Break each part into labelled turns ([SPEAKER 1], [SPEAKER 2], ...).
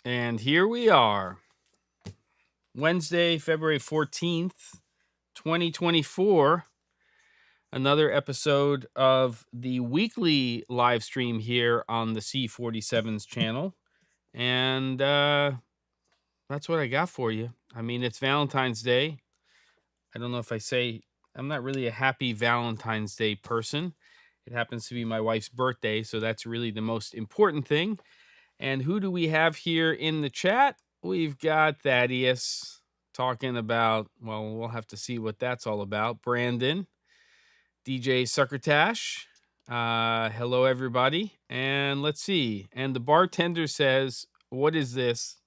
[SPEAKER 1] And here we are, Wednesday, February 14th, 2024. Another episode of the weekly live stream here on the C47's channel. And that's what I got for you. I mean, it's Valentine's Day. I don't know if I say I'm not really a happy Valentine's Day person. It happens to be my wife's birthday, so that's really the most important thing. And who do we have here in the chat? We've got Thaddeus talking about, well, we'll have to see what that's all about. Brandon, DJ Succotash. Hello, everybody. And let's see. And the bartender says, what is this?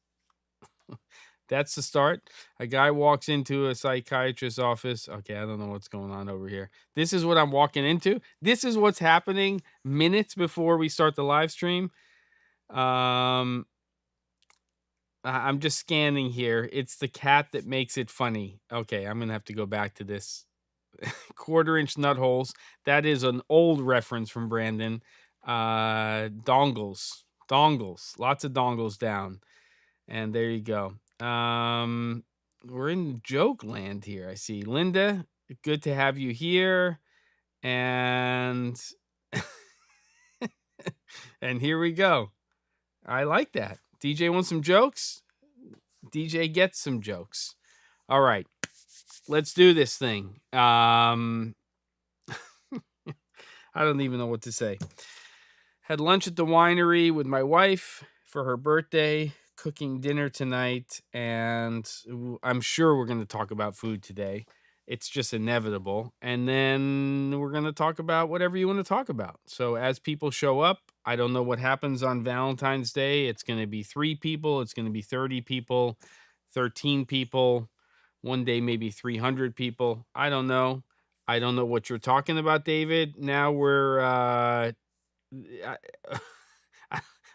[SPEAKER 1] That's the start. A guy walks into a psychiatrist's office. Okay, I don't know what's going on over here. This is what I'm walking into. This is what's happening minutes before we start the live stream. I'm just scanning here. It's the cat that makes it funny. Okay, I'm going to have to go back to this. Quarter-inch nut holes. That is an old reference from Brandon. Dongles. Lots of dongles down. And there you go. We're in joke land here. I see. Linda, good to have you here. And and here we go. I like that. DJ wants some jokes. DJ gets some jokes. All right. Let's do this thing. I don't even know what to say. Had lunch at the winery with my wife for her birthday, cooking dinner tonight, and I'm sure we're going to talk about food today. It's just inevitable. And then we're going to talk about whatever you want to talk about. So as people show up, I don't know what happens on Valentine's Day. It's going to be 3 people. It's going to be 30 people, 13 people. One day, maybe 300 people. I don't know. I don't know what you're talking about, David. Now we're, I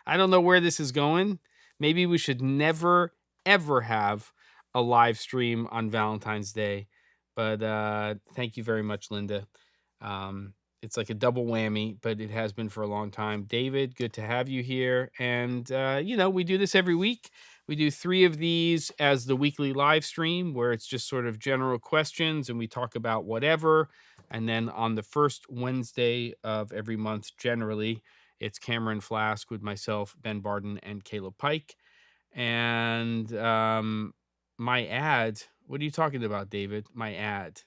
[SPEAKER 1] don't know where this is going. Maybe we should never, ever have a live stream on Valentine's Day. But thank you very much, Linda. It's like a double whammy, but it has been for a long time. David, good to have you here. And, we do this every week. We do 3 of these as the weekly live stream where it's just sort of general questions and we talk about whatever. And then on the first Wednesday of every month, generally, it's Camera Flask with myself, Ben Barden, and Caleb Pike. And my ad, what are you talking about, David? My ad.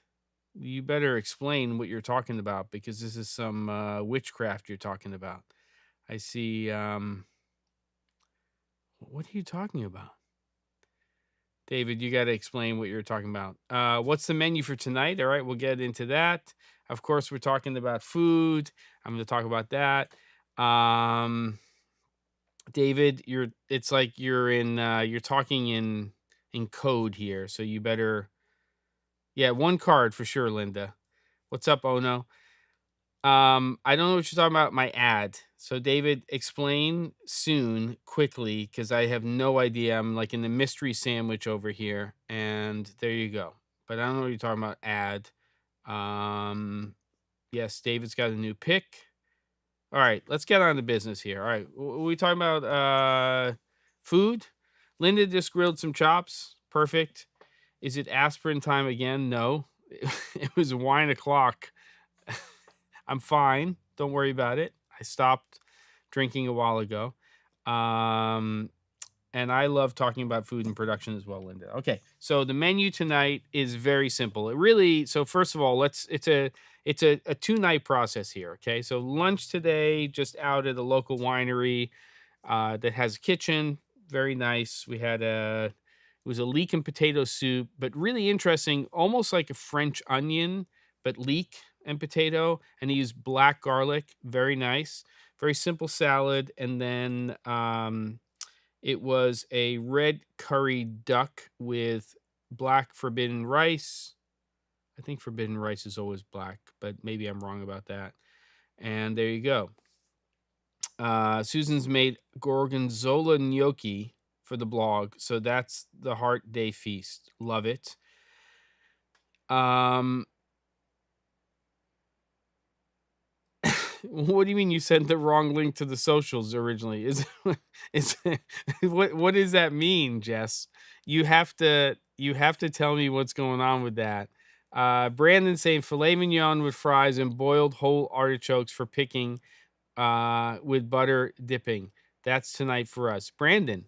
[SPEAKER 1] You better explain what you're talking about because this is some witchcraft you're talking about. I see. What are you talking about? David, you got to explain what you're talking about. What's the menu for tonight? All right, we'll get into that. Of course, we're talking about food. I'm going to talk about that. David, it's like you're talking in code here, so you better. Yeah, 1 card for sure, Linda. What's up, Ono? I don't know what you're talking about. My ad. So, David, explain soon, quickly, because I have no idea. I'm like in the mystery sandwich over here, and there you go. But I don't know what you're talking about. Ad. Yes, David's got a new pick. All right, let's get on to business here. All right, we talking about food. Linda just grilled some chops. Perfect. Is it aspirin time again? No, it was wine o'clock. I'm fine. Don't worry about it. I stopped drinking a while ago. And I love talking about food and production as well, Linda. Okay, so the menu tonight is very simple. So first of all, it's a 2-night process here. Okay, so lunch today, just out at a local winery that has a kitchen. Very nice. It was a leek and potato soup, but really interesting, almost like a French onion, but leek and potato, and he used black garlic. Very nice. Very simple salad. And then it was a red curry duck with black forbidden rice. I think forbidden rice is always black, but maybe I'm wrong about that. And there you go. Susan's made gorgonzola gnocchi for the blog, so that's the Heart Day feast. Love it. What do you mean you sent the wrong link to the socials originally? Is what does that mean, Jess? You have to tell me what's going on with that. Brandon saying filet mignon with fries and boiled whole artichokes for picking with butter dipping. That's tonight for us. Brandon.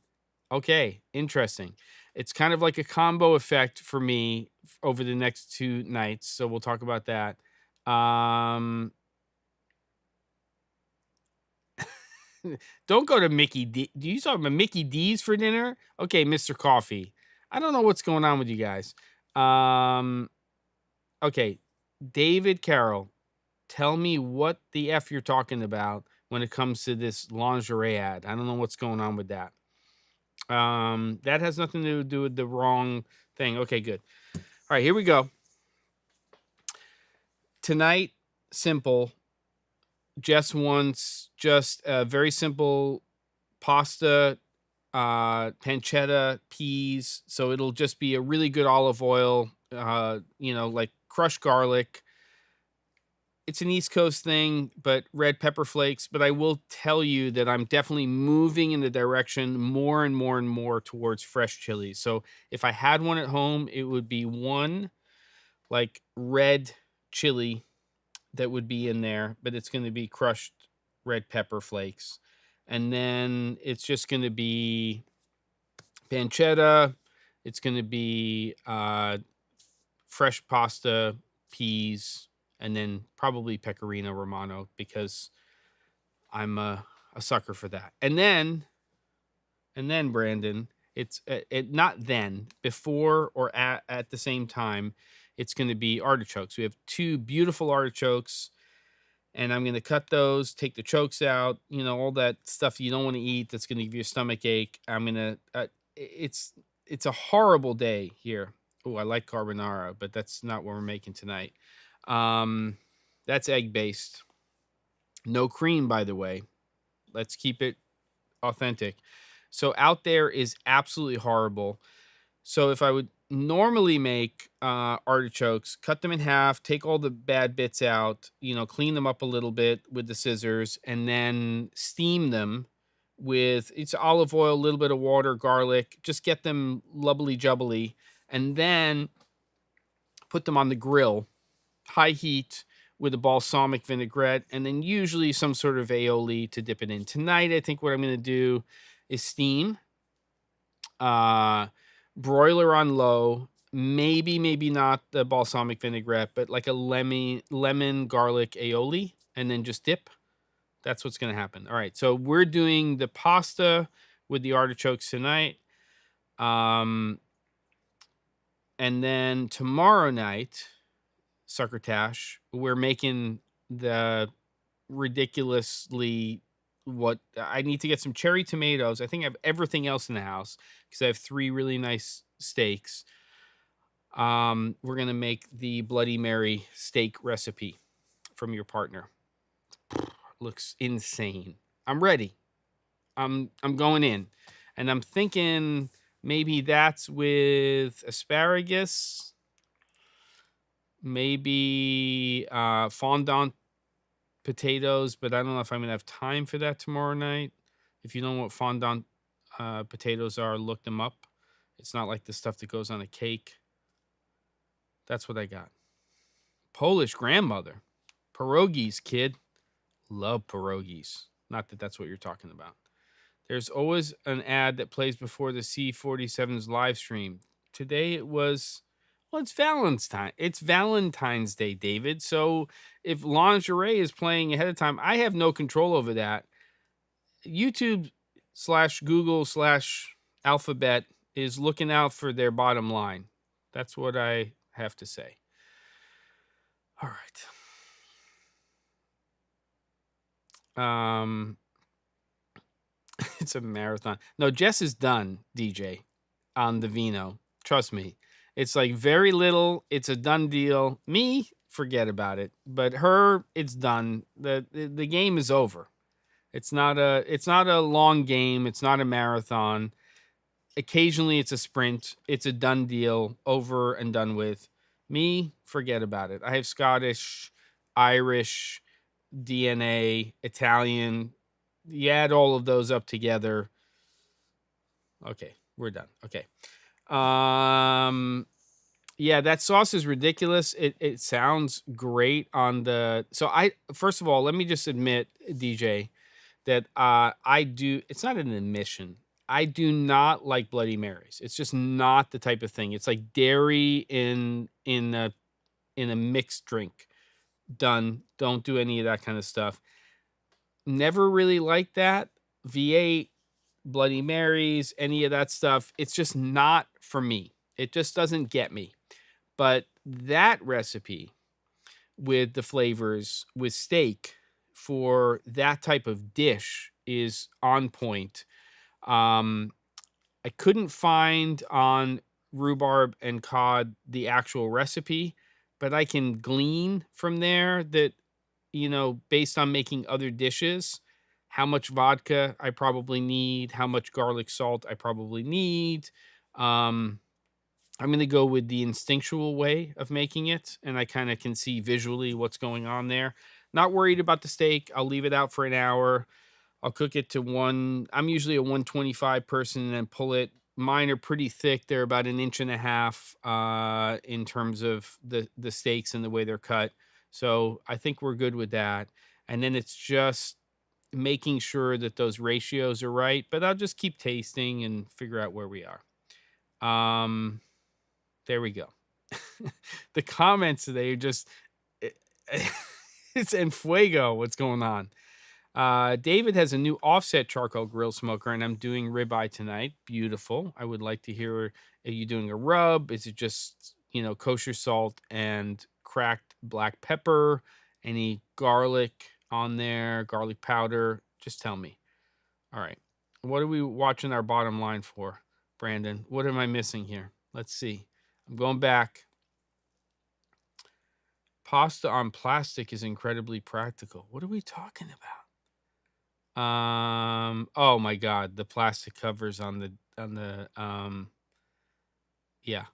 [SPEAKER 1] Okay, interesting. It's kind of like a combo effect for me over the next 2 nights, so we'll talk about that. Don't go to Mickey D. Do you talk about Mickey D's for dinner? Okay, Mr. Coffee. I don't know what's going on with you guys. Um, okay, David Carroll, tell me what the F you're talking about when it comes to this lingerie ad. I don't know what's going on with that. That has nothing to do with the wrong thing. Okay, good. All right, here we go. Tonight, simple. Jess wants just a very simple pasta, pancetta, peas. So it'll just be a really good olive oil, like crushed garlic. It's an East Coast thing, but red pepper flakes. But I will tell you that I'm definitely moving in the direction more and more and more towards fresh chilies. So if I had one at home, it would be one like red chili that would be in there, but it's going to be crushed red pepper flakes. And then it's just going to be pancetta. It's going to be fresh pasta, peas, and then probably pecorino romano because I'm a sucker for that. And then Brandon, it's not then, before or at the same time, it's going to be artichokes. We have 2 beautiful artichokes, and I'm going to cut those, take the chokes out, all that stuff you don't want to eat that's going to give you a stomach ache. I'm going to it's a horrible day here. Oh, I like carbonara, but that's not what we're making tonight. That's egg based. No cream, by the way. Let's keep it authentic. So out there is absolutely horrible. So if I would normally make artichokes, cut them in half, take all the bad bits out, clean them up a little bit with the scissors, and then steam them with it's olive oil, a little bit of water, garlic, just get them lubbly jubbly, and then put them on the grill, high heat with a balsamic vinaigrette, and then usually some sort of aioli to dip it in. Tonight, I think what I'm going to do is steam, broiler on low, maybe not the balsamic vinaigrette, but like a lemon garlic aioli, and then just dip. That's what's going to happen. All right, so we're doing the pasta with the artichokes tonight. And then tomorrow night, Succotash, we're making the ridiculously what I need to get some cherry tomatoes. I think I have everything else in the house because I have 3 really nice steaks. We're going to make the Bloody Mary steak recipe from your partner. Looks insane. I'm ready. I'm going in. And I'm thinking maybe that's with asparagus, maybe fondant potatoes, but I don't know if I'm going to have time for that tomorrow night. If you know what fondant potatoes are, look them up. It's not like the stuff that goes on a cake. That's what I got. Polish grandmother. Pierogies, kid. Love pierogies. Not that that's what you're talking about. There's always an ad that plays before the C47's live stream. Today it was, well, it's Valentine's. It's Valentine's Day, David. So if lingerie is playing ahead of time, I have no control over that. YouTube/Google/Alphabet is looking out for their bottom line. That's what I have to say. All right. It's a marathon. No, Jess is done, DJ, on the vino. Trust me. It's like very little. It's a done deal. Me, forget about it. But her, it's done. The game is over. It's not a long game. It's not a marathon. Occasionally it's a sprint. It's a done deal, over and done with. Me, forget about it. I have Scottish, Irish, DNA, Italian. You add all of those up together. Okay, we're done. Okay. Yeah, that sauce is ridiculous. It sounds great on the so I first of all, let me just admit, DJ, that I do it's not an admission. I do not like Bloody Marys. It's just not the type of thing. It's like dairy in a mixed drink. Done. Don't do any of that kind of stuff. Never really liked that. V8, Bloody Marys, any of that stuff. It's just not for me. It just doesn't get me. But that recipe with the flavors with steak for that type of dish is on point. Um, I couldn't find on rhubarb and cod the actual recipe, but I can glean from there that, based on making other dishes, how much vodka I probably need, how much garlic salt I probably need. Um, I'm going to go with the instinctual way of making it, and I kind of can see visually what's going on there. Not worried about the steak. I'll leave it out for an hour. I'll cook it to I'm usually a 125 person and then pull it. Mine are pretty thick. They're about an inch and a half in terms of the steaks and the way they're cut. So I think we're good with that. And then it's just making sure that those ratios are right, but I'll just keep tasting and figure out where we are. There we go. The comments today are just, it's en fuego what's going on. David has a new offset charcoal grill smoker, and I'm doing ribeye tonight. Beautiful. I would like to hear, are you doing a rub? Is it just, kosher salt and cracked black pepper? Any garlic on there, garlic powder? Just tell me. All right. What are we watching our bottom line for, Brandon? What am I missing here? Let's see. I'm going back. Pasta on plastic is incredibly practical. What are we talking about? Oh my God, the plastic covers on the yeah.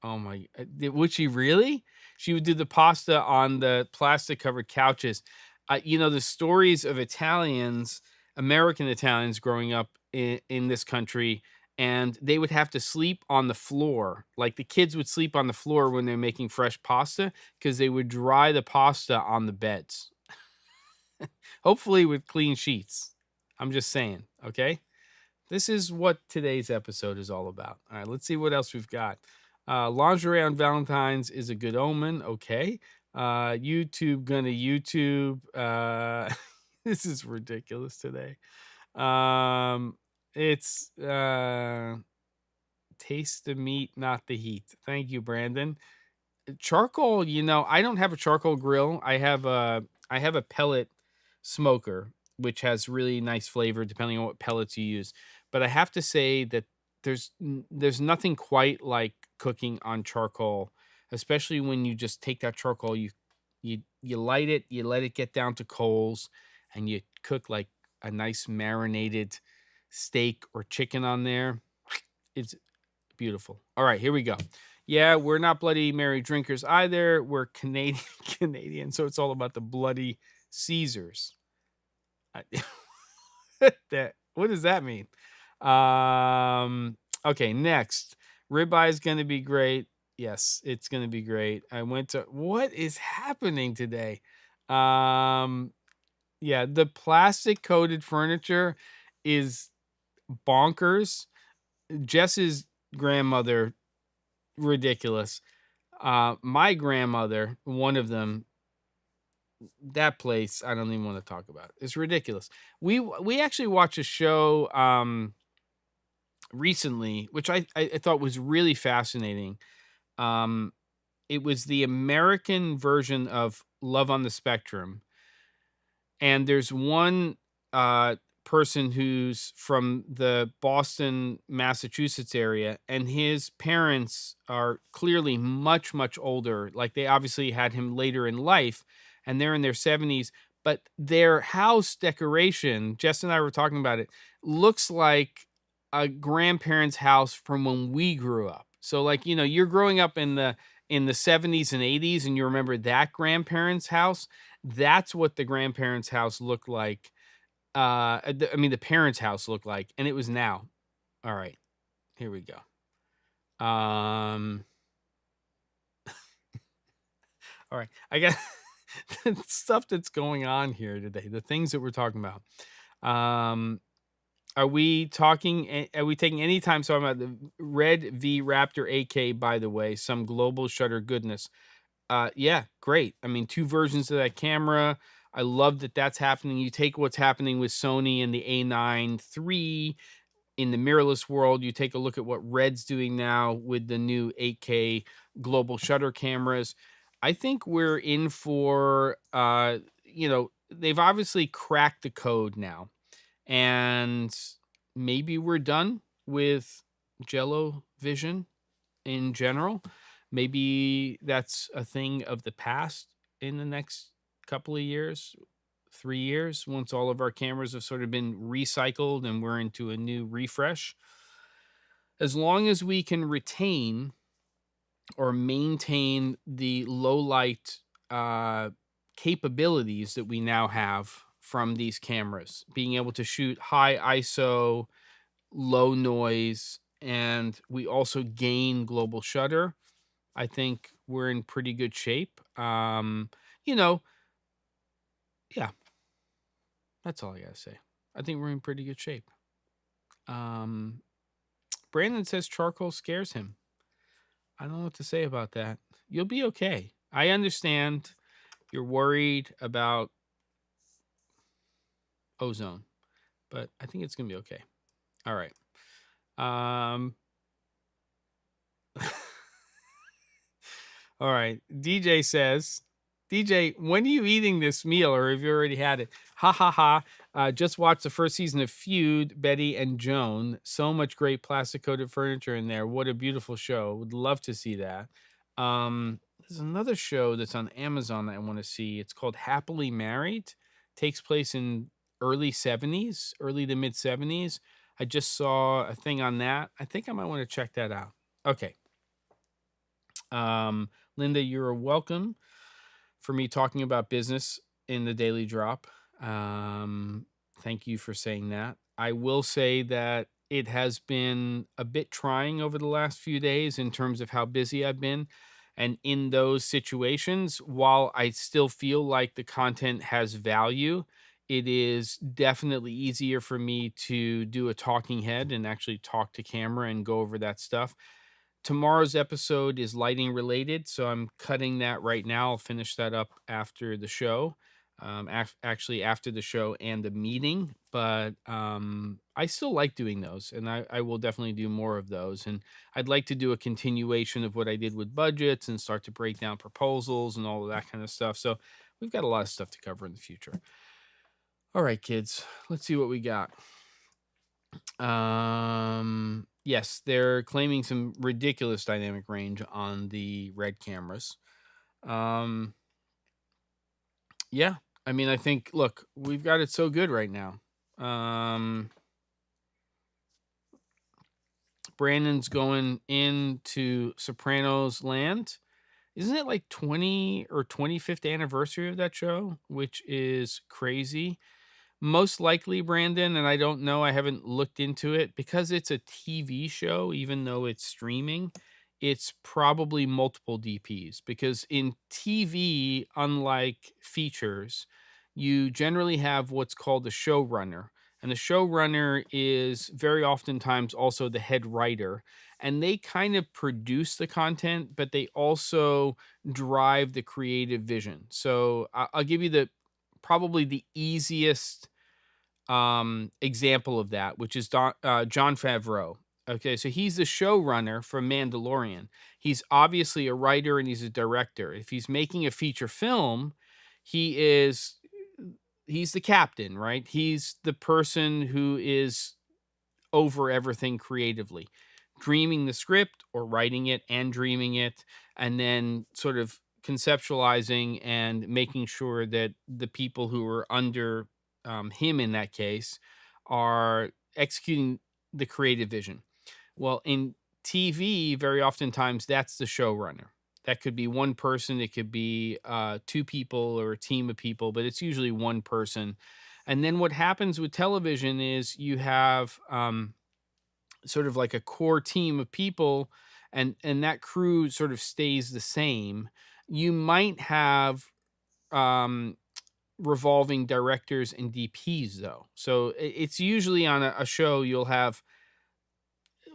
[SPEAKER 1] Oh my, would she really? She would do the pasta on the plastic covered couches. The stories of Italians, American Italians growing up in this country, and they would have to sleep on the floor. Like the kids would sleep on the floor when they're making fresh pasta because they would dry the pasta on the beds. Hopefully with clean sheets. I'm just saying, okay? This is what today's episode is all about. All right, let's see what else we've got. Lingerie on Valentine's is a good omen. Okay. YouTube gonna YouTube. This is ridiculous today. It's taste the meat, not the heat. Thank you, Brandon. Charcoal, I don't have a charcoal grill. I have a pellet smoker, which has really nice flavor depending on what pellets you use. But I have to say that there's nothing quite like cooking on charcoal, especially when you just take that charcoal, you light it, you let it get down to coals, and you cook like a nice marinated steak or chicken on there. It's beautiful. All right, here we go. Yeah, we're not Bloody Mary drinkers either. We're Canadian, so it's all about the Bloody Caesars. What does that mean? Okay, next. Ribeye is going to be great. Yes, it's going to be great. What is happening today? Yeah, the plastic coated furniture is bonkers. Jess's grandmother, ridiculous. My grandmother, one of them, that place I don't even want to talk about. It's ridiculous. We actually watched a show recently, which I thought was really fascinating. It was the American version of Love on the Spectrum, and there's one person who's from the Boston, Massachusetts area, and his parents are clearly much, much older. Like they obviously had him later in life, and they're in their 70s. But their house decoration, Jess and I were talking about it, looks like a grandparent's house from when we grew up. So like, you're growing up in the 70s and 80s and you remember that grandparent's house. That's what the grandparents' house looked like. The parents' house looked like, and it was now. All right, here we go. Um, all right, I got the stuff that's going on here today. The things that we're talking about. Um, are we talking? Are we taking any time talking about the Red V Raptor AK? By the way, some global shutter goodness. Yeah, great. I mean, 2 versions of that camera. I love that that's happening. You take what's happening with Sony and the A9 III in the mirrorless world. You take a look at what Red's doing now with the new 8K global shutter cameras. I think we're in for, they've obviously cracked the code now, and maybe we're done with Jello Vision in general. Maybe that's a thing of the past in the next couple of years, 3 years, once all of our cameras have sort of been recycled and we're into a new refresh. As long as we can retain or maintain the low light uh, capabilities that we now have from these cameras, being able to shoot high ISO, low noise, and we also gain global shutter, I think we're in pretty good shape. You know, yeah, that's all I gotta say. I think we're in pretty good shape. Um, Brandon says charcoal scares him. I don't know what to say about that. You'll be okay. I understand you're worried about ozone, but I think it's gonna be okay. All right. Um, all right. DJ says, DJ, when are you eating this meal, or have you already had it? Ha ha ha. Just watched the first season of Feud, Betty and Joan. So much great plastic coated furniture in there. What a beautiful show. Would love to see that. There's another show that's on Amazon that I want to see. It's called Happily Married. Takes place in early 70s, early to mid 70s. I just saw a thing on that. I think I might want to check that out. Okay. Linda, you're welcome for me talking about business in the Daily Drop. Thank you for saying that. I will say that it has been a bit trying over the last few days in terms of how busy I've been. And in those situations, while I still feel like the content has value, it is definitely easier for me to do a talking head and actually talk to camera and go over that stuff. Tomorrow's episode is lighting related, so I'm cutting that right now. I'll finish that up after the show, actually after the show and the meeting. But I still like doing those, and I will definitely do more of those. And I'd like to do a continuation of what I did with budgets and start to break down proposals and all of that kind of stuff. So we've got a lot of stuff to cover in the future. All right, kids, let's see what we got. Yes, they're claiming some ridiculous dynamic range on the Red cameras. Yeah, I mean, I think, look, we've got it so good right now. Brandon's going into Sopranos land. Isn't it like 20 or 25th anniversary of that show, which is crazy? Most likely, Brandon, and I don't know, I haven't looked into it, because it's a TV show, even though it's streaming, it's probably multiple DPs, because in TV, unlike features, you generally have what's called a showrunner. And the showrunner is very oftentimes also the head writer. And they kind of produce the content, but they also drive the creative vision. So I'll give you probably the easiest example of that, which is Jon Favreau. Okay, so he's the showrunner for Mandalorian. He's obviously a writer and he's a director. If he's making a feature film, he is he's the captain, right? He's the person who is over everything creatively, dreaming the script or writing it and dreaming it, and then sort of conceptualizing and making sure that the people who are under him in that case are executing the creative vision. Well, in TV, very oftentimes that's the showrunner. That could be one person, it could be two people or a team of people, but it's usually one person. And then what happens with television is you have sort of like a core team of people, and that crew sort of stays the same. You might have um revolving directors and DPs though. So it's usually on a show you'll have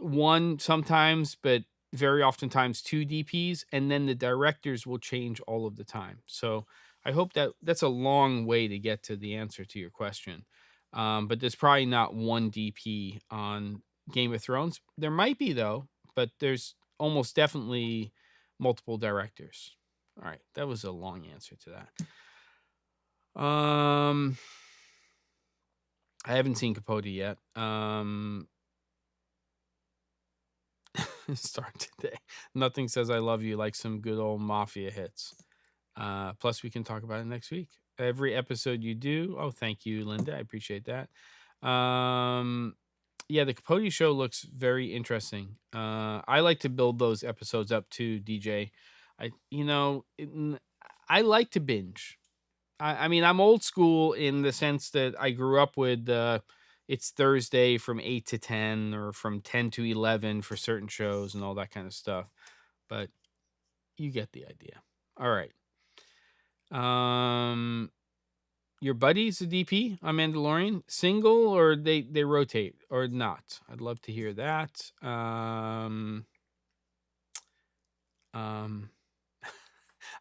[SPEAKER 1] one sometimes, but very oftentimes two DPs, and then the directors will change all of the time. So I hope that that's a long way to get to the answer to your question. But there's probably not one DP on Game of Thrones. There might be though, but there's almost definitely multiple directors. All right, that was a long answer to that. I haven't seen Capote yet. Start today. Nothing says I love you like some good old mafia hits. Plus, we can talk about it next week. Every episode you do. Oh, thank you, Linda. I appreciate that. Yeah, the Capote show looks very interesting. I like to build those episodes up too, DJ. I like to binge. I mean, I'm old school in the sense that I grew up with it's Thursday from 8 to 10 or from 10 to 11 for certain shows and all that kind of stuff. But you get the idea. All right. Your buddy's a DP on Mandalorian, single or they rotate or not? I'd love to hear that. I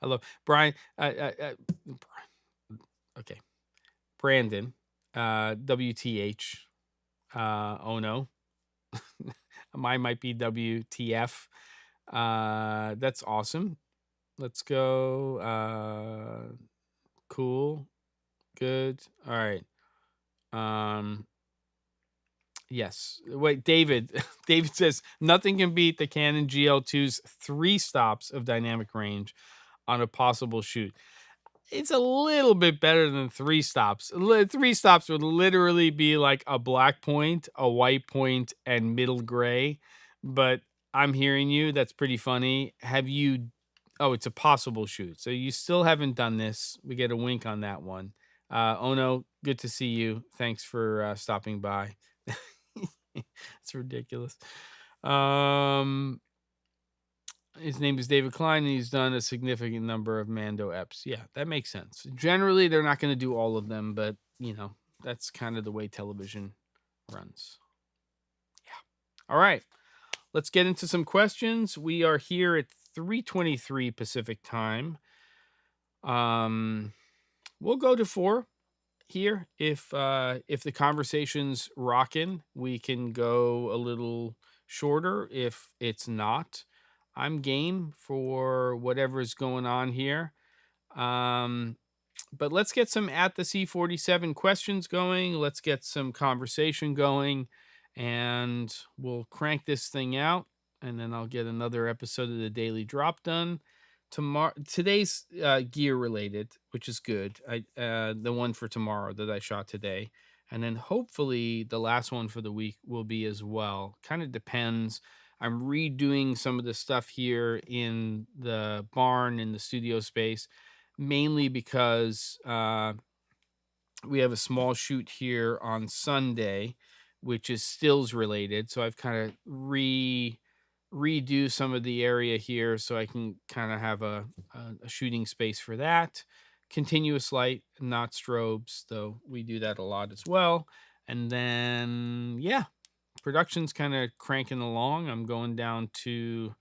[SPEAKER 1] love Brian. Okay, Brandon. WTH. Oh no. Mine might be WTF. That's awesome. Let's go. Cool. Good. All right. Yes. Wait, David. David says nothing can beat the Canon GL2's 3 stops of dynamic range on a possible shoot. It's a little bit better than 3 stops. 3 stops would literally be like a black point, a white point, and middle gray. But I'm hearing you. That's pretty funny. Have you? Oh, it's a possible shoot. So you still haven't done this. We get a wink on that one. Ono, good to see you. Thanks for stopping by. It's ridiculous. His name is David Klein, and he's done a significant number of Mando eps. Yeah, that makes sense. Generally, they're not going to do all of them, but that's kind of the way television runs. Yeah. All right. Let's get into some questions. We are here at 3:23 Pacific time. We'll go to 4 here. If the conversation's rocking, we can go a little shorter. If it's not, I'm game for whatever's going on here. But let's get some at the C47 questions going. Let's get some conversation going, and we'll crank this thing out, and then I'll get another episode of the Daily Drop done. Today's gear related, which is good. The one for tomorrow that I shot today, and then hopefully the last one for the week will be as well. Kind of depends. I'm redoing some of the stuff here in the barn in the studio space, mainly because we have a small shoot here on Sunday, which is stills related. So I've kind of redo some of the area here so I can kind of have a shooting space for that. Continuous light, not strobes, though we do that a lot as well. And then, yeah, production's kind of cranking along. I'm going down to,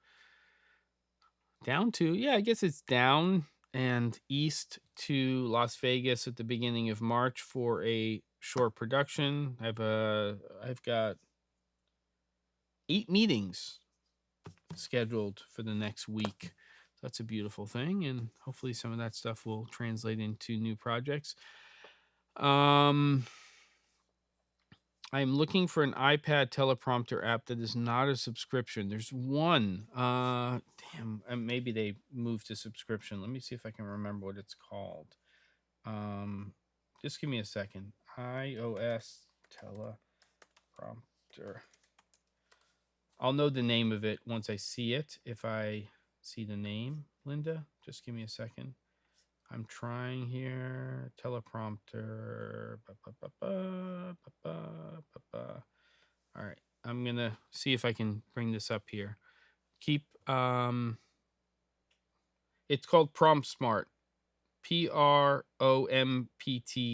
[SPEAKER 1] yeah, I guess it's down and east to Las Vegas at the beginning of March for a short production. I've got 8 meetings scheduled for the next week. That's a beautiful thing, and hopefully some of that stuff will translate into new projects. I'm looking for an iPad teleprompter app that is not a subscription. There's one. Maybe they moved to subscription. Let me see if I can remember what it's called. Just give me a second. iOS teleprompter. I'll know the name of it once I see it, if I see the name. Linda. Just give me a second. I'm trying here. Teleprompter. All right. I'm going to see if I can bring this up here. It's called Prompt Smart. PROMPT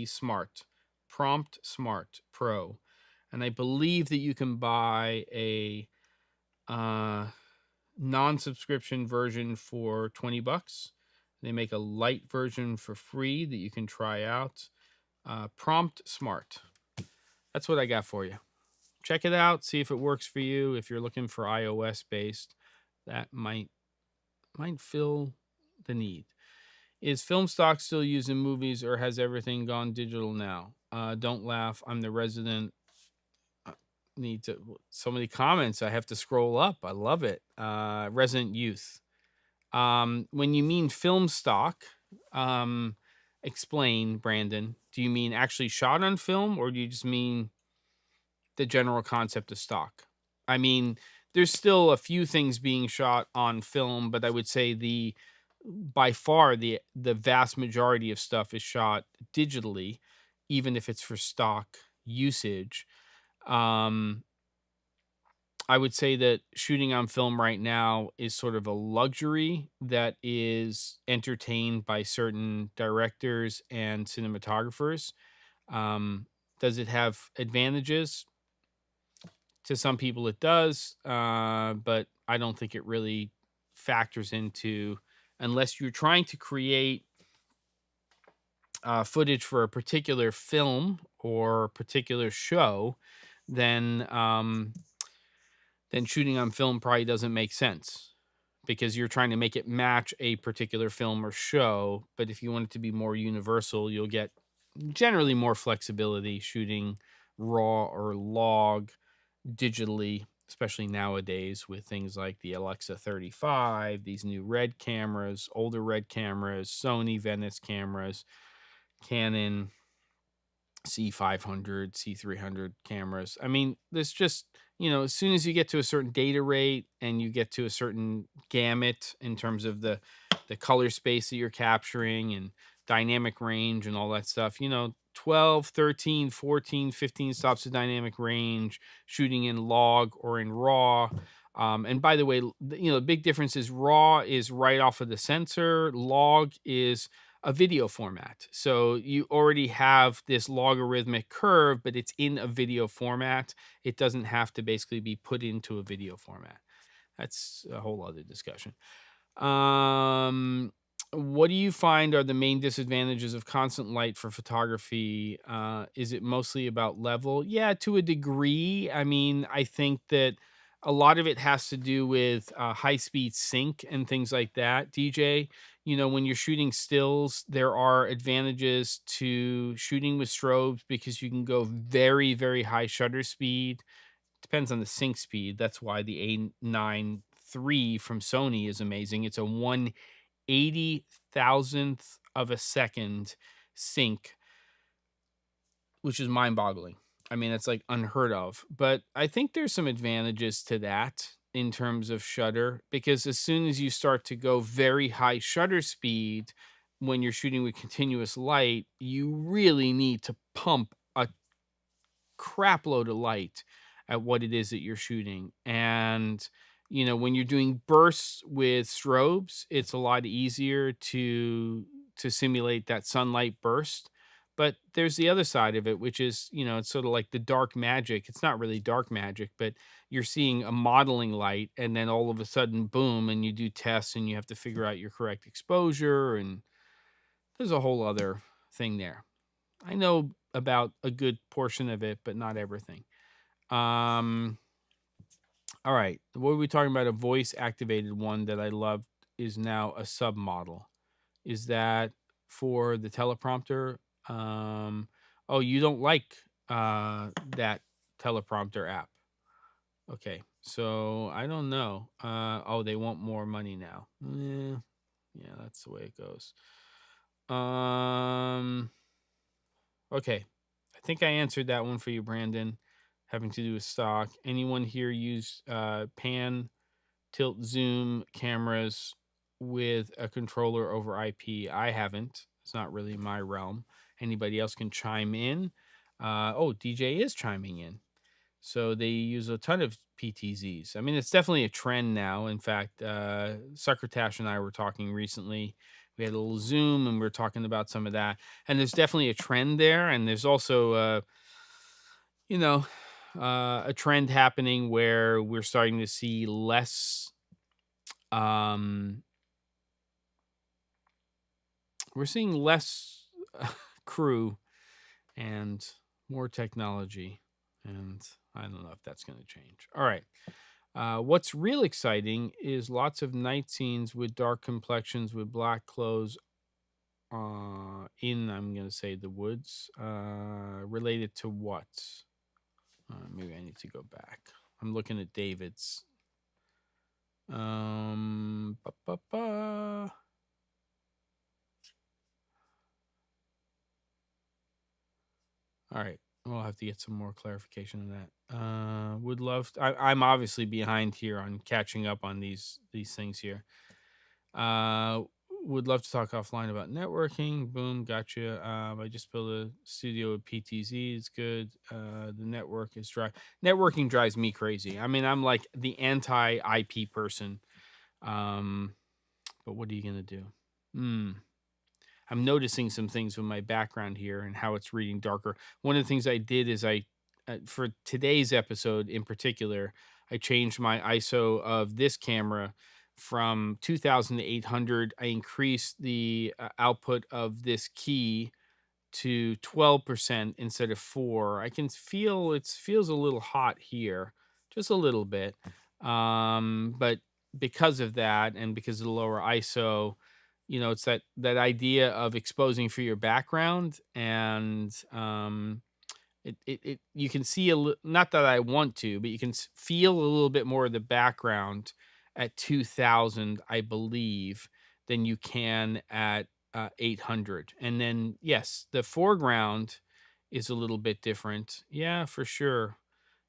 [SPEAKER 1] Smart. Prompt Smart Pro. And I believe that you can buy a non-subscription version for $20. They make a light version for free that you can try out. Prompt Smart. That's what I got for you. Check it out. See if it works for you. If you're looking for iOS based, that might fill the need. Is film stock still used in movies, or has everything gone digital now? Don't laugh. I'm the resident. Need to so many comments. I have to scroll up. I love it. Resident youth. When you mean film stock, explain, Brandon. Do you mean actually shot on film, or do you just mean the general concept of stock? I mean, there's still a few things being shot on film, but I would say by far the vast majority of stuff is shot digitally, even if it's for stock usage. I would say that shooting on film right now is sort of a luxury that is entertained by certain directors and cinematographers. Does it have advantages? To some people it does, but I don't think it really factors into, unless you're trying to create footage for a particular film or particular show, then shooting on film probably doesn't make sense, because you're trying to make it match a particular film or show. But if you want it to be more universal, you'll get generally more flexibility shooting raw or log digitally, especially nowadays with things like the Alexa 35, these new red cameras, older red cameras, Sony Venice cameras, Canon C500, C300 cameras. I mean, there's just, as soon as you get to a certain data rate and you get to a certain gamut in terms of the color space that you're capturing and dynamic range and all that stuff, 12, 13, 14, 15 stops of dynamic range, shooting in log or in raw. And by the way, the big difference is raw is right off of the sensor. Log is a video format. So you already have this logarithmic curve, but it's in a video format. It doesn't have to basically be put into a video format. That's a whole other discussion. What do you find are the main disadvantages of constant light for photography? Is it mostly about level? Yeah, to a degree. I mean, I think that a lot of it has to do with high-speed sync and things like that, DJ. When you're shooting stills, there are advantages to shooting with strobes because you can go very, very high shutter speed. Depends on the sync speed. That's why the A9 III from Sony is amazing. It's a 1/80,000th of a second sync, which is mind-boggling. I mean, it's like unheard of. But I think there's some advantages to that in terms of shutter, because as soon as you start to go very high shutter speed when you're shooting with continuous light, you really need to pump a crap load of light at what it is that you're shooting. And when you're doing bursts with strobes, it's a lot easier to simulate that sunlight burst. But there's the other side of it, which is, it's sort of like the dark magic. It's not really dark magic, but you're seeing a modeling light, and then all of a sudden, boom, and you do tests and you have to figure out your correct exposure. And there's a whole other thing there. I know about a good portion of it, but not everything. All right. What were we talking about? A voice activated one that I loved is now a sub model. Is that for the teleprompter? Oh, you don't like that teleprompter app. Okay. So I don't know. Oh, they want more money now. Yeah, that's the way it goes. Okay. I think I answered that one for you, Brandon, having to do with stock. Anyone here use pan, tilt, zoom cameras with a controller over IP. I haven't. It's not really my realm. Anybody else can chime in. Oh, DJ is chiming in. So they use a ton of PTZs. I mean, it's definitely a trend now. In fact, Succotash and I were talking recently. We had a little Zoom and we were talking about some of that. And there's definitely a trend there. And there's also, you know, a trend happening where we're starting to see less. We're seeing less crew and more technology. And I don't know if that's going to change. All right. What's real exciting is lots of night scenes with dark complexions with black clothes I'm going to say the woods. Related to what? Maybe I need to go back. I'm looking at David's. Ba, ba, ba. All right. We'll have to get some more clarification on that. Would love. I'm obviously behind here on catching up on these things here. Would love to talk offline about networking. Boom, gotcha. I just built a studio with PTZ. It's good. The network is dry. Networking drives me crazy. I mean, I'm like the anti IP person. But what are you gonna do? I'm noticing some things with my background here and how it's reading darker. One of the things I did is for today's episode in particular, I changed my ISO of this camera from 2000 to 800. I increased the output of this key to 12% instead of 4. I can feel it feels a little hot here, just a little bit. But because of that and because of the lower ISO, it's that idea of exposing for your background and it you can see not that I want to, but you can feel a little bit more of the background at 2000, I believe, than you can at 800. And then yes, the foreground is a little bit different. Yeah, for sure.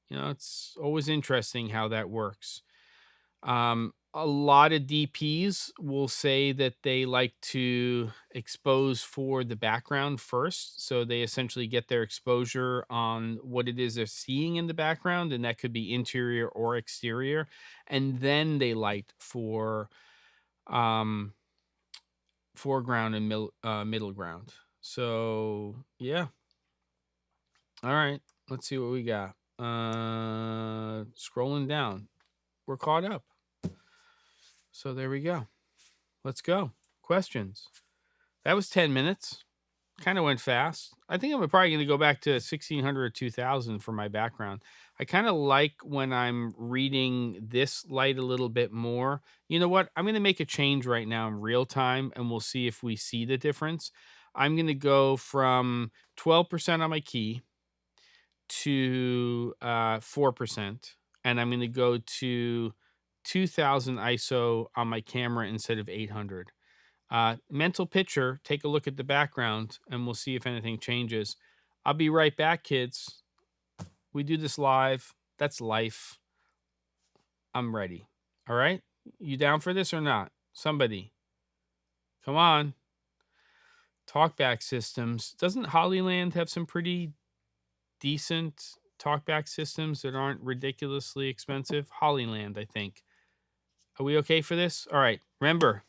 [SPEAKER 1] It's always interesting how that works. A lot of DPs will say that they like to expose for the background first. So they essentially get their exposure on what it is they're seeing in the background, and that could be interior or exterior. And then they light for um, foreground and middle ground. So, yeah. All right. Let's see what we got. Scrolling down. We're caught up. So there we go. Let's go. Questions. That was 10 minutes. Kind of went fast. I think I'm probably going to go back to 1600 or 2000 for my background. I kind of like when I'm reading this light a little bit more. You know what? I'm going to make a change right now in real time and we'll see if we see the difference. I'm going to go from 12% on my key to 4%. And I'm going to go to 2000 ISO on my camera instead of 800. Mental picture, take a look at the background and we'll see if anything changes. I'll be right back, kids. We do this live. That's life. I'm ready. All right. You down for this or not? Somebody. Come on. Talkback systems. Doesn't Hollyland have some pretty decent talkback systems that aren't ridiculously expensive? Hollyland, I think. Are we okay for this? All right. Remember,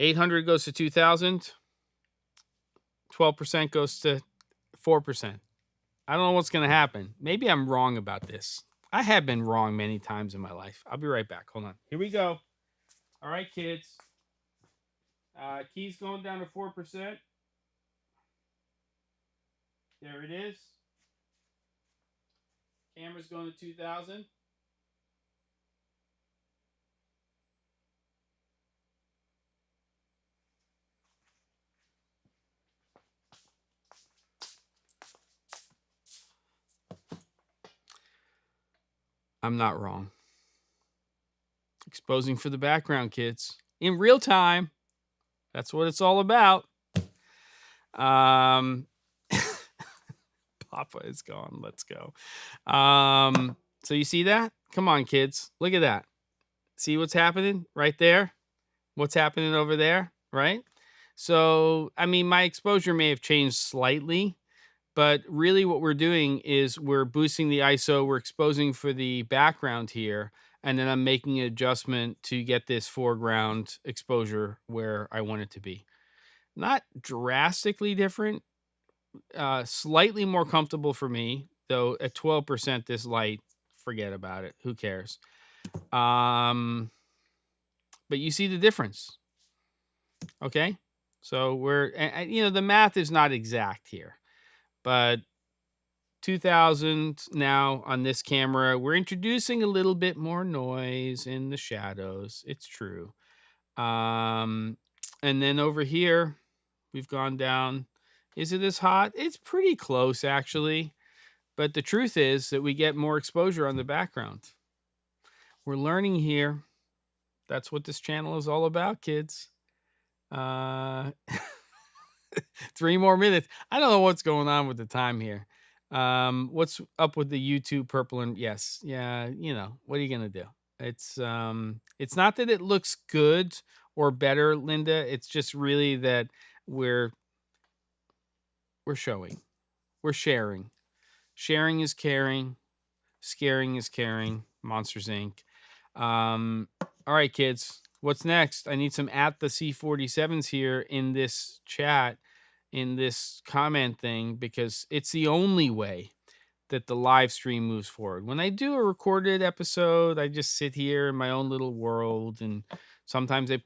[SPEAKER 1] 800 goes to 2000. 12% goes to 4%. I don't know what's going to happen. Maybe I'm wrong about this. I have been wrong many times in my life. I'll be right back. Hold on. Here we go. All right, kids. Keys going down to 4%. There it is. Camera's going to 2000. I'm not wrong. Exposing for the background, kids. In real time. That's what it's all about. Papa is gone. Let's go. So you see that? Come on, kids. Look at that. See what's happening right there? What's happening over there, right? So, I mean, my exposure may have changed slightly, but really what we're doing is we're boosting the ISO, we're exposing for the background here, and then I'm making an adjustment to get this foreground exposure where I want it to be. Not drastically different, slightly more comfortable for me, though at 12% this light, forget about it. Who cares? Um, but you see the difference. Okay. So the math is not exact here, but 2000 now on this camera, we're introducing a little bit more noise in the shadows. It's true. Um, and then over here, we've gone down. Is it as hot? It's pretty close, actually. But the truth is that we get more exposure on the background. We're learning here. That's what this channel is all about, kids. 3 more minutes. I don't know what's going on with the time here. What's up with the YouTube purple and yes, yeah, what are you gonna do? It's not that it looks good or better, Linda. It's just really that we're showing. We're sharing. Sharing is caring. Scaring is caring. Monsters Inc. All right, kids. What's next? I need some at the C47s here in this chat, in this comment thing, because it's the only way that the live stream moves forward. When I do a recorded episode, I just sit here in my own little world, and sometimes I,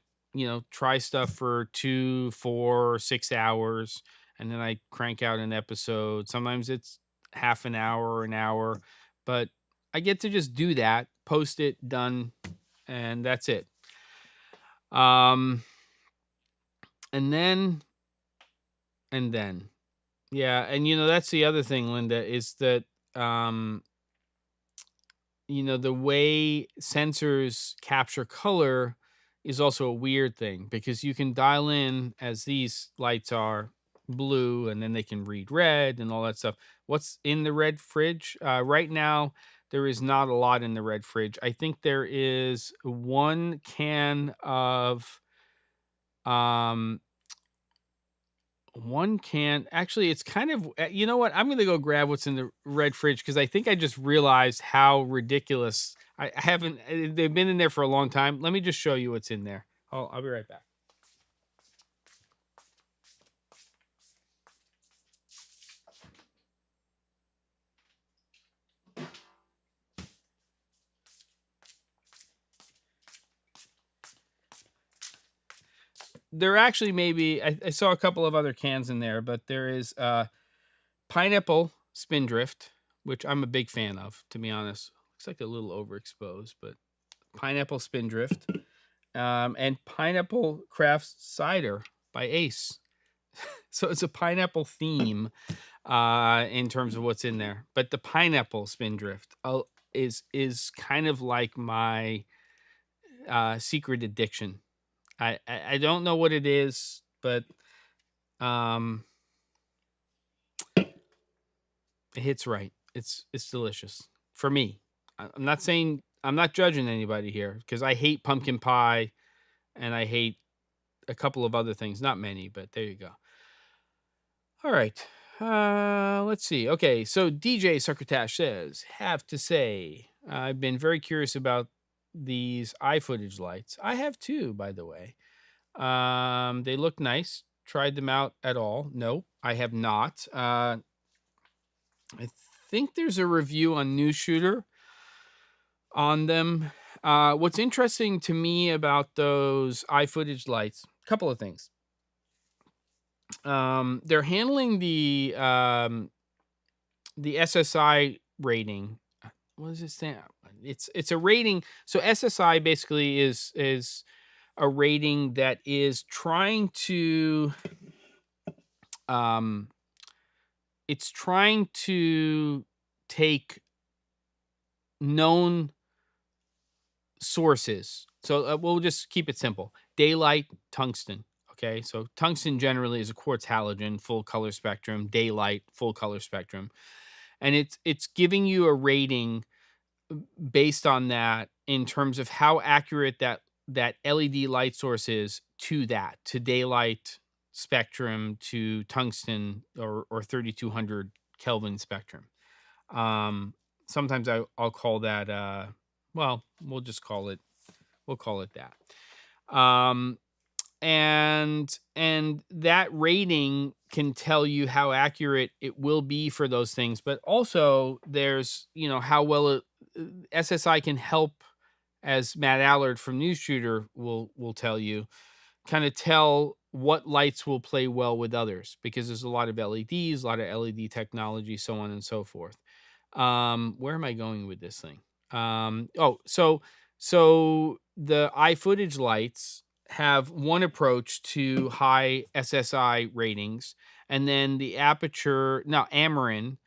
[SPEAKER 1] try stuff for 2, 4, 6 hours, and then I crank out an episode. Sometimes it's half an hour or an hour, but I get to just do that, post it, done, and that's it. And then, yeah, and that's the other thing, Linda, is that the way sensors capture color is also a weird thing, because you can dial in, as these lights are, blue, and then they can read red and all that stuff. What's in the red fridge? Right now, there is not a lot in the red fridge. I think there is one can of actually, it's kind of, you know what? I'm going to go grab what's in the red fridge, because I think I just realized how ridiculous. I haven't, they've been in there for a long time. Let me just show you what's in there. I'll be right back. There actually maybe, I saw a couple of other cans in there, but there is pineapple spindrift, which I'm a big fan of, to be honest. Looks like a little overexposed, but pineapple spindrift, and pineapple craft cider by Ace. So it's a pineapple theme in terms of what's in there, but the pineapple spindrift is kind of like my secret addiction. I don't know what it is, but it hits right. It's delicious for me. I'm not saying, I'm not judging anybody here, because I hate pumpkin pie and I hate a couple of other things. Not many, but there you go. All right. Let's see. Okay, so DJ Succotash says, have to say, I've been very curious about these iFootage lights. I have too, by the way. They look nice. Tried them out at all? No, I have not. I think there's a review on News Shooter on them. What's interesting to me about those iFootage lights, a couple of things. They're handling the SSI rating. What does it stand? It's a rating. So SSI basically is a rating that is trying to it's trying to take known sources. So we'll just keep it simple. Daylight, tungsten. Okay, so tungsten generally is a quartz halogen, full color spectrum. Daylight, full color spectrum, and it's giving you a rating based on that in terms of how accurate that LED light source is to daylight spectrum, to tungsten or 3200 Kelvin spectrum. Um, Sometimes I'll call that well, we'll call it that. Um, and that rating can tell you how accurate it will be for those things, but also there's, how well SSI can help, as Matt Allard from News Shooter will tell you, kind of tell what lights will play well with others, because there's a lot of LEDs, a lot of LED technology, so on and so forth. Where am I going with this thing? So the iFootage lights have one approach to high SSI ratings, and then the aperture now Amarin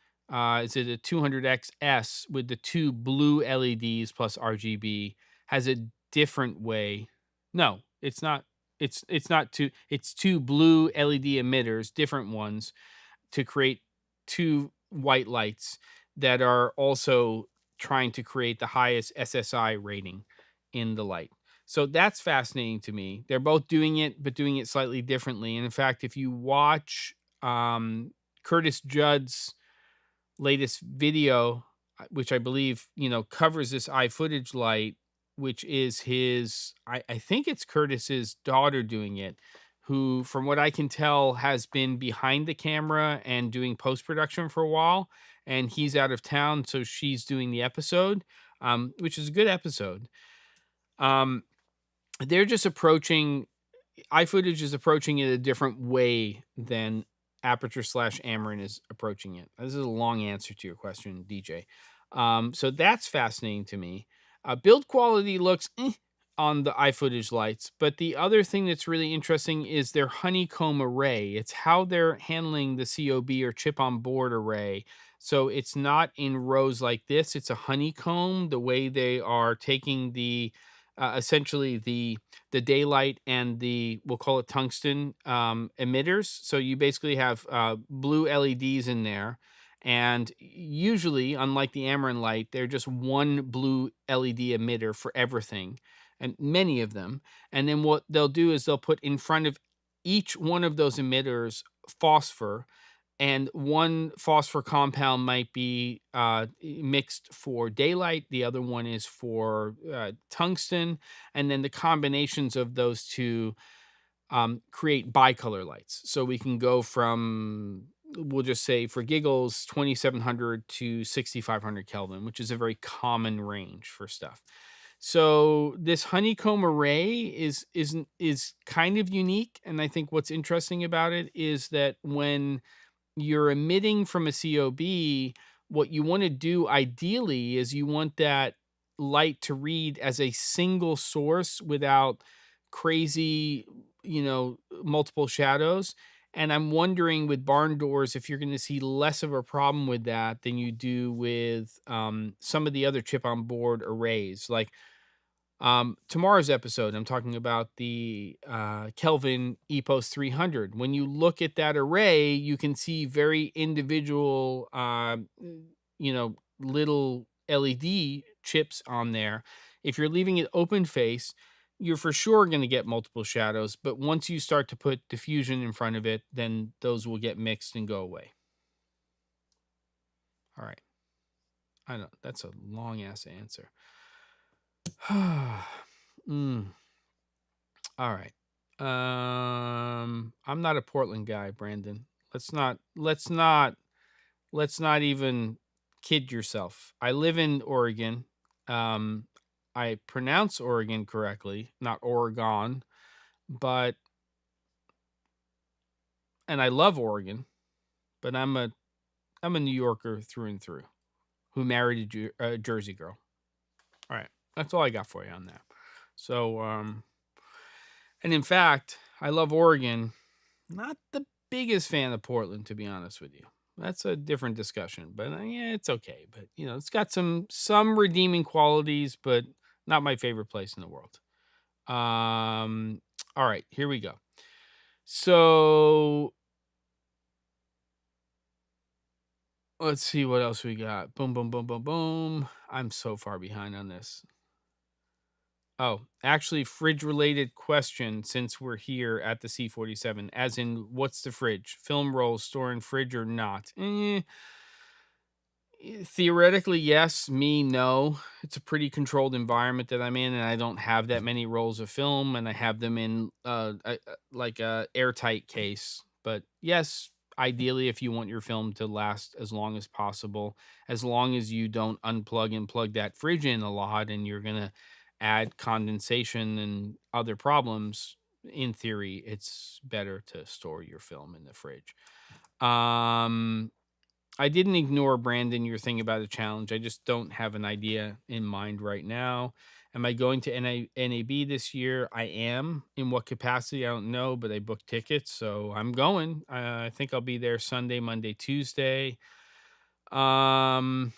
[SPEAKER 1] is it a 200XS with the two blue LEDs plus RGB has a different way. No, it's not. It's not two. It's two blue LED emitters, different ones, to create two white lights that are also trying to create the highest SSI rating in the light. So that's fascinating to me. They're both doing it, but doing it slightly differently. And in fact, if you watch Curtis Judd's latest video, which I believe, covers this iFootage light, which is I think it's Curtis's daughter doing it, who, from what I can tell, has been behind the camera and doing post-production for a while, and he's out of town, so she's doing the episode, which is a good episode. Um, they're just approaching iFootage is approaching it a different way than Aperture slash Amarin is approaching it. This is a long answer to your question, DJ. So that's fascinating to me. Build quality looks on the iFootage lights, but the other thing that's really interesting is their honeycomb array. It's how they're handling the COB or chip on board array. So it's not in rows like this. It's a honeycomb. The way they are taking the essentially the daylight and we'll call it tungsten emitters. So you basically have blue LEDs in there. And usually, unlike the Amarin light, they're just one blue LED emitter for everything, and many of them. And then what they'll do is they'll put in front of each one of those emitters phosphor, and one phosphor compound might be mixed for daylight. The other one is for tungsten. And then the combinations of those two create bicolor lights. So we can go from, we'll just say for giggles, 2700 to 6500 Kelvin, which is a very common range for stuff. So this honeycomb array is kind of unique. And I think what's interesting about it is that when you're emitting from a COB, what you want to do ideally is you want that light to read as a single source without crazy, multiple shadows. And I'm wondering with barn doors if you're going to see less of a problem with that than you do with some of the other chip on board arrays. Like tomorrow's episode, I'm talking about the Kelvin EPOS 300. When you look at that array, you can see very individual, little LED chips on there. If you're leaving it open face, you're for sure going to get multiple shadows. But once you start to put diffusion in front of it, then those will get mixed and go away. All right. I know that's a long ass answer. mm. All right. I'm not a Portland guy, Brandon. Let's not even kid yourself. I live in Oregon. I pronounce Oregon correctly, not Oregon, and I love Oregon, but I'm a New Yorker through and through who married a Jersey girl. All right. That's all I got for you on that. So, and in fact, I love Oregon. Not the biggest fan of Portland, to be honest with you. That's a different discussion, but yeah, it's okay. But it's got some redeeming qualities, but not my favorite place in the world. All right, here we go. So let's see what else we got. Boom, boom, boom, boom, boom. I'm so far behind on this. Oh, actually, fridge-related question since we're here at the C47, as in, what's the fridge? Film rolls store in fridge or not? Theoretically, yes. Me, no. It's a pretty controlled environment that I'm in, and I don't have that many rolls of film, and I have them in like a airtight case. But yes, ideally, if you want your film to last as long as possible, as long as you don't unplug and plug that fridge in a lot, and you're gonna add condensation and other problems. In theory, it's better to store your film in the fridge. Um, I didn't ignore Brandon, your thing about a challenge. I just don't have an idea in mind right now. Am I going to NAB this year? I am. In what capacity? I don't know, but I booked tickets, so I'm going. I think I'll be there Sunday, Monday, Tuesday. Um.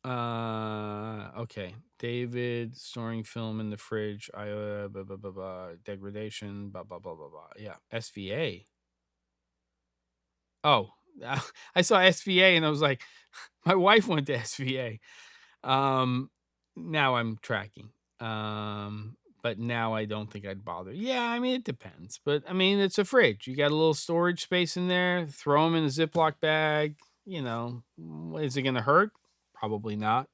[SPEAKER 1] Okay. David storing film in the fridge. Blah, blah, blah, blah, degradation. Blah blah blah blah blah. Yeah. SVA. Oh, I saw SVA and I was like, my wife went to SVA. Um, Now I'm tracking. But now I don't think I'd bother. Yeah, I mean, it depends. But I mean, it's a fridge. You got a little storage space in there. Throw them in a Ziploc bag. Is it going to hurt? Probably not.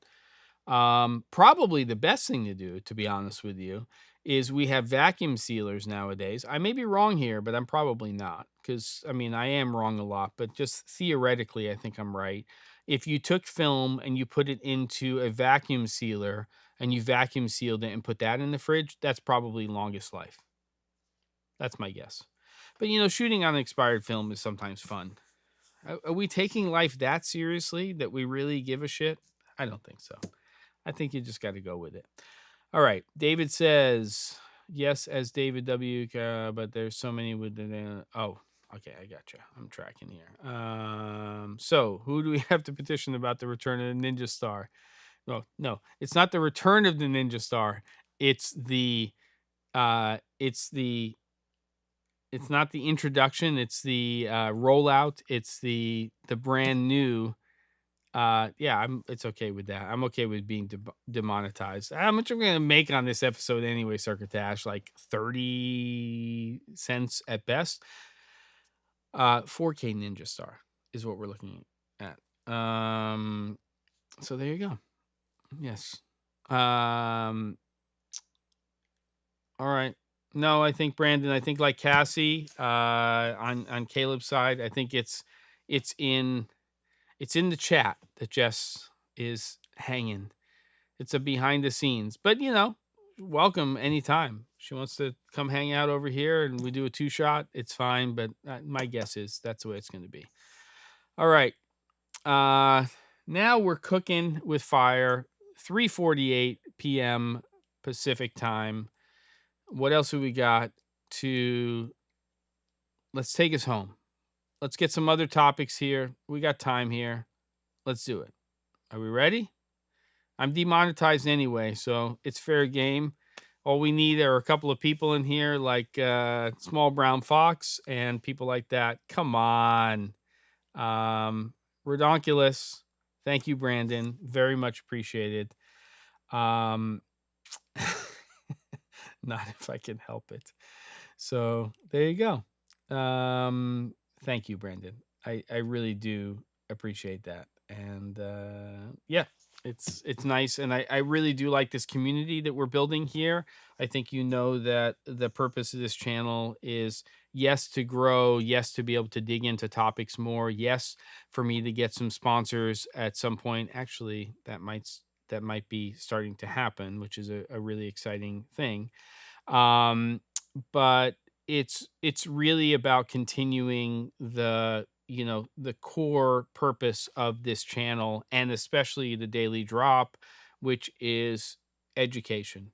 [SPEAKER 1] Probably the best thing to do, to be honest with you, is we have vacuum sealers nowadays. I may be wrong here, but I'm probably not. Because, I mean, I am wrong a lot, but just theoretically, I think I'm right. If you took film and you put it into a vacuum sealer and you vacuum sealed it and put that in the fridge, that's probably longest life. That's my guess. But, shooting on expired film is sometimes fun. Are we taking life that seriously that we really give a shit? I don't think so. I think you just got to go with it. All right. David says, yes, as David W., but there's so many with the. Oh, okay. I got you. I'm tracking here. So who do we have to petition about the return of the Ninja Star? No, it's not the return of the Ninja Star. It's the, it's not the introduction. It's the rollout. It's the brand new. Yeah, it's okay with that. I'm okay with being demonetized. How much are we gonna make on this episode anyway, Circuit Dash? Like 30 cents at best. 4K Ninja Star is what we're looking at. So there you go. Yes. All right. No, I think Brandon, I think like Cassie, on Caleb's side, I think it's in the chat that Jess is hanging. It's a behind the scenes, but welcome anytime. She wants to come hang out over here and we do a 2-shot. It's fine, but my guess is that's the way it's going to be. All right. Now we're cooking with fire. 3:48 p.m. Pacific time. What else have we got let's take us home. Let's get some other topics here. We got time here. Let's do it. Are we ready? I'm demonetized anyway, so it's fair game. All we need are a couple of people in here like Small Brown Fox and people like that. Come on. Redonkulous. Thank you, Brandon. Very much appreciated. Not if I can help it. So there you go. Thank you, Brandon. I really do appreciate that. And yeah, it's nice. And I really do like this community that we're building here. I think that the purpose of this channel is, yes, to grow, yes, to be able to dig into topics more, yes, for me to get some sponsors at some point. Actually, that might be starting to happen, which is a really exciting thing. But it's really about continuing the core purpose of this channel, and especially the daily drop, which is education.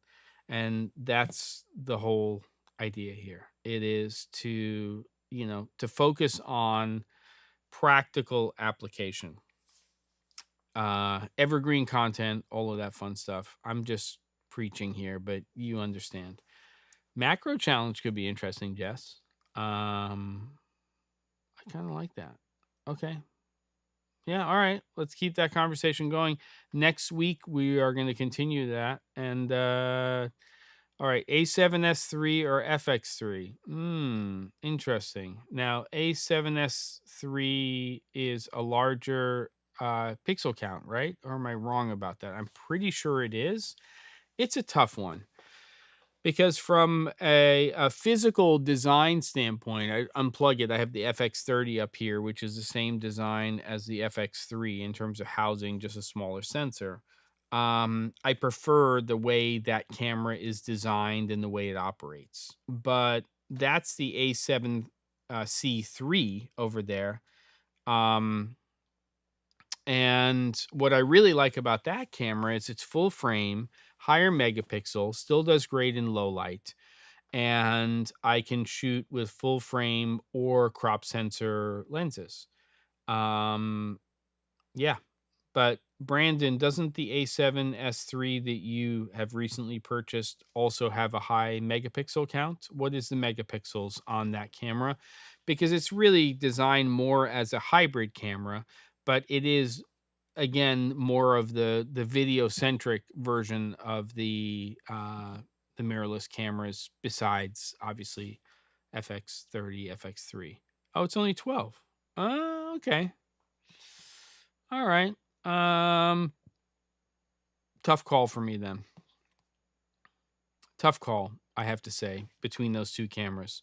[SPEAKER 1] And that's the whole idea here. It is to focus on practical application, evergreen content, all of that fun stuff. I'm just preaching here, but you understand. Macro challenge could be interesting, Jess. I kind of like that. Okay. Yeah, all right. Let's keep that conversation going. Next week we are going to continue that. And all right, A7S3 or FX3. Interesting. Now, A7S3 is a larger pixel count, right? Or am I wrong about that? I'm pretty sure it is. It's a tough one because from a physical design standpoint, I unplug it. I have the FX30 up here, which is the same design as the FX3 in terms of housing, just a smaller sensor. I prefer the way that camera is designed and the way it operates. But that's the A7 C3 over there. Um, and what I really like about that camera is it's full frame, higher megapixel, still does great in low light, and I can shoot with full frame or crop sensor lenses. Um, yeah, but Brandon, doesn't the A7S3 that you have recently purchased also have a high megapixel count? What is the megapixels on that camera? Because it's really designed more as a hybrid camera, but it is again more of the video centric version of the mirrorless cameras besides obviously FX30, FX3. Oh, it's only 12. Okay. All right. Um Tough call for me then. Tough call, I have to say, between those two cameras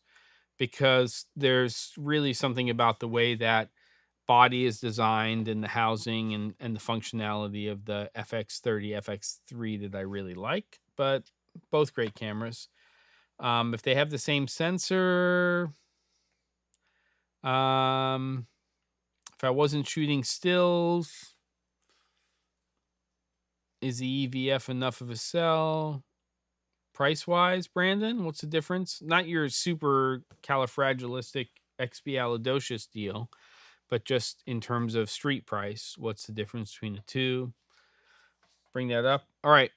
[SPEAKER 1] because there's really something about the way that body is designed and the housing and the functionality of the FX30, FX3 that I really like, but both great cameras. If they have the same sensor, um, if I wasn't shooting stills, is the EVF enough of a sell? Price wise, Brandon, what's the difference? Not your super califragilistic expialidocious deal, but just in terms of street price, what's the difference between the two? Bring that up. All right.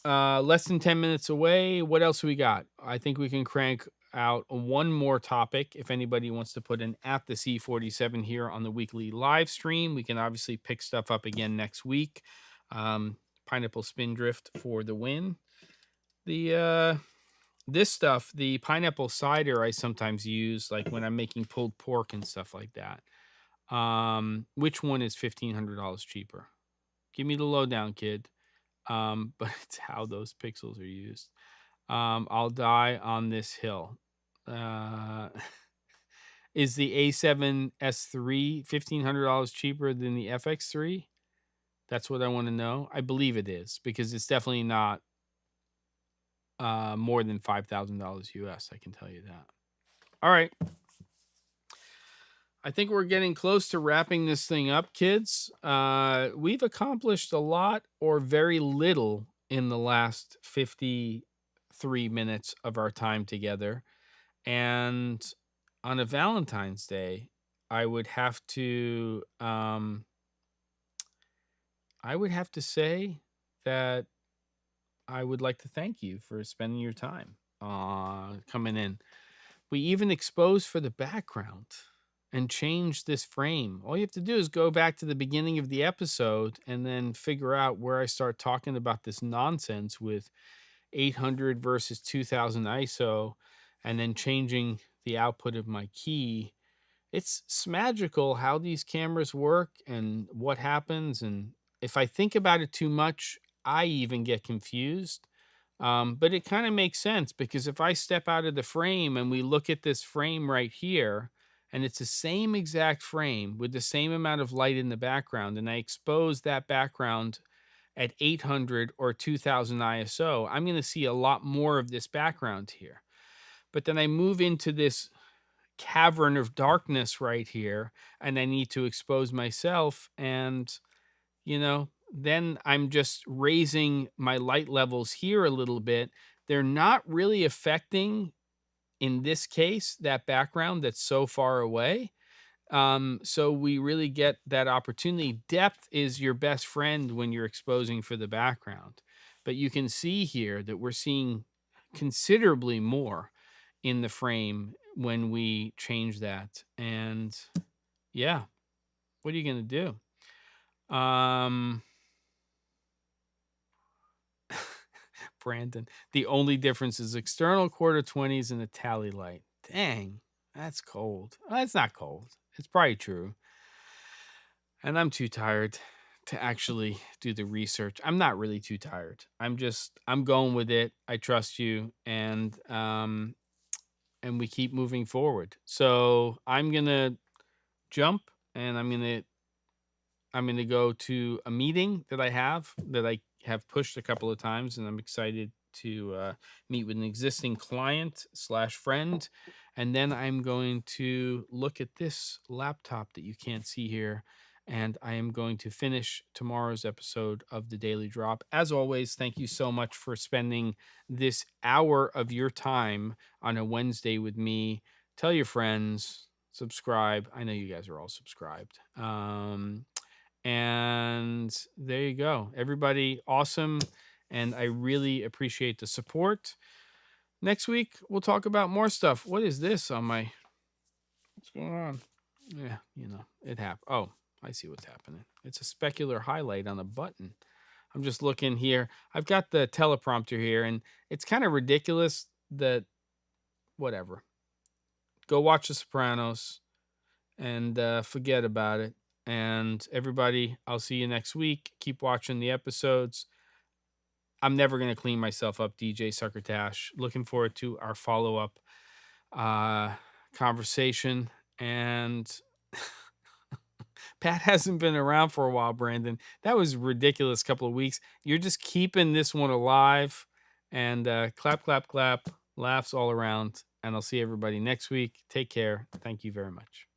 [SPEAKER 1] Less than 10 minutes away. What else we got? I think we can crank out one more topic. If anybody wants to put an at theC47 here on the weekly live stream, we can obviously pick stuff up again next week. Pineapple Spindrift for the win. The this stuff, the pineapple cider, I sometimes use like when I'm making pulled pork and stuff like that. Which one is $1,500 cheaper? Give me the lowdown, kid. But it's how those pixels are used. I'll die on this hill. Uh, is the A7S3 $1,500 cheaper than the FX3? That's what I want to know. I believe it is because it's definitely not more than $5,000 US. I can tell you that. All right. I think we're getting close to wrapping this thing up, kids. We've accomplished a lot or very little in the last 53 minutes of our time together. And on a Valentine's Day, I would have to say that I would like to thank you for spending your time coming in. We even exposed for the background and change this frame. All you have to do is go back to the beginning of the episode and then figure out where I start talking about this nonsense with 800 versus 2000 ISO and then changing the output of my key. It's magical how these cameras work and what happens. And if I think about it too much, I even get confused. But it kind of makes sense because if I step out of the frame and we look at this frame right here, and it's the same exact frame with the same amount of light in the background, and I expose that background at 800 or 2000 ISO, I'm going to see a lot more of this background here. But then I move into this cavern of darkness right here, and I need to expose myself, and then I'm just raising my light levels here a little bit. They're not really affecting, in this case, that background that's so far away. So we really get that opportunity. Depth is your best friend when you're exposing for the background. But you can see here that we're seeing considerably more in the frame when we change that. And yeah, what are you going to do? Um, Brandon, the only difference is external quarter 20s and a tally light. Dang, that's cold. That's not cold. It's probably true. And I'm too tired to actually do the research. I'm not really too tired. I'm going with it. I trust you, and we keep moving forward. So I'm gonna jump, and I'm gonna go to a meeting that I have pushed a couple of times, and I'm excited to meet with an existing client slash friend, and then I'm going to look at this laptop that you can't see here, and I am going to finish tomorrow's episode of the Daily Drop. As always, thank you so much for spending this hour of your time on a Wednesday with me. Tell your friends, subscribe. I know you guys are all subscribed. And there you go. Everybody, awesome. And I really appreciate the support. Next week, we'll talk about more stuff. What is this on my. What's going on? Yeah, it happened. Oh, I see what's happening. It's a specular highlight on a button. I'm just looking here. I've got the teleprompter here, and it's kind of ridiculous that. Whatever. Go watch The Sopranos and forget about it. And everybody, I'll see you next week. Keep watching the episodes. I'm never going to clean myself up, DJ Succotash. Looking forward to our follow-up conversation. And Pat hasn't been around for a while, Brandon. That was a ridiculous couple of weeks. You're just keeping this one alive. And clap, clap, clap. Laughs all around. And I'll see everybody next week. Take care. Thank you very much.